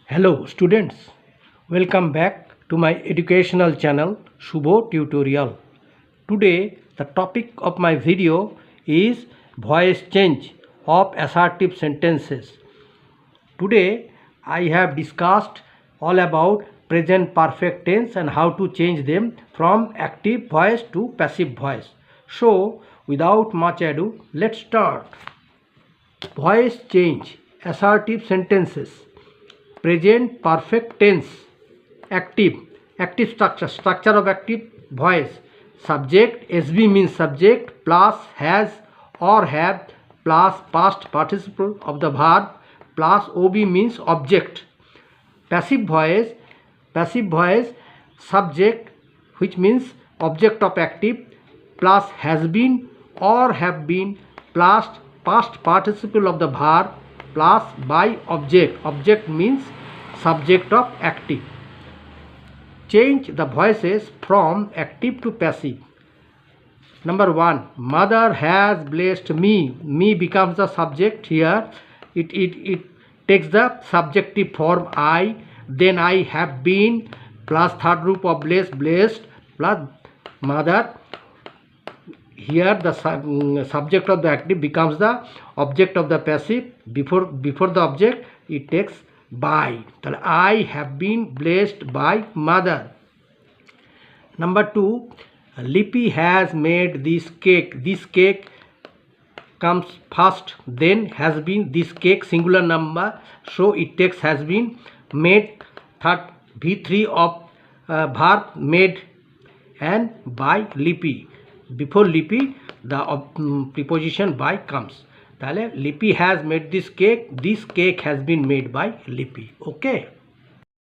Hello students, welcome back to my educational channel Shubho Tutorial. Today the topic of my video is voice change of assertive sentences. Today I have discussed all about present perfect tense and how to change them from active voice to passive voice. So without much ado, let's start. Voice change, assertive sentences. Present perfect tense, active structure of active voice. Subject, SB means subject plus has or have plus past participle of the verb plus OB means object. Passive voice subject, which means object of active, plus has been or have been plus past participle of the verb plus by object means subject of active. Change the voices from active to passive. Number 1, mother has blessed me. Me becomes the subject here. It takes the subjective form I, then I have been plus third group of blessed plus mother. Here the subject of the active becomes the object of the passive. Before the object it takes by. I have been blessed by mother. Number 2, Lippy has made this cake. This cake comes first, then has been. This cake singular number, so it takes has been. Made, third V3 of verb made, and by Lippy. Before Lippy the preposition by comes. Lippy has made this cake has been made by Lippy. Okay.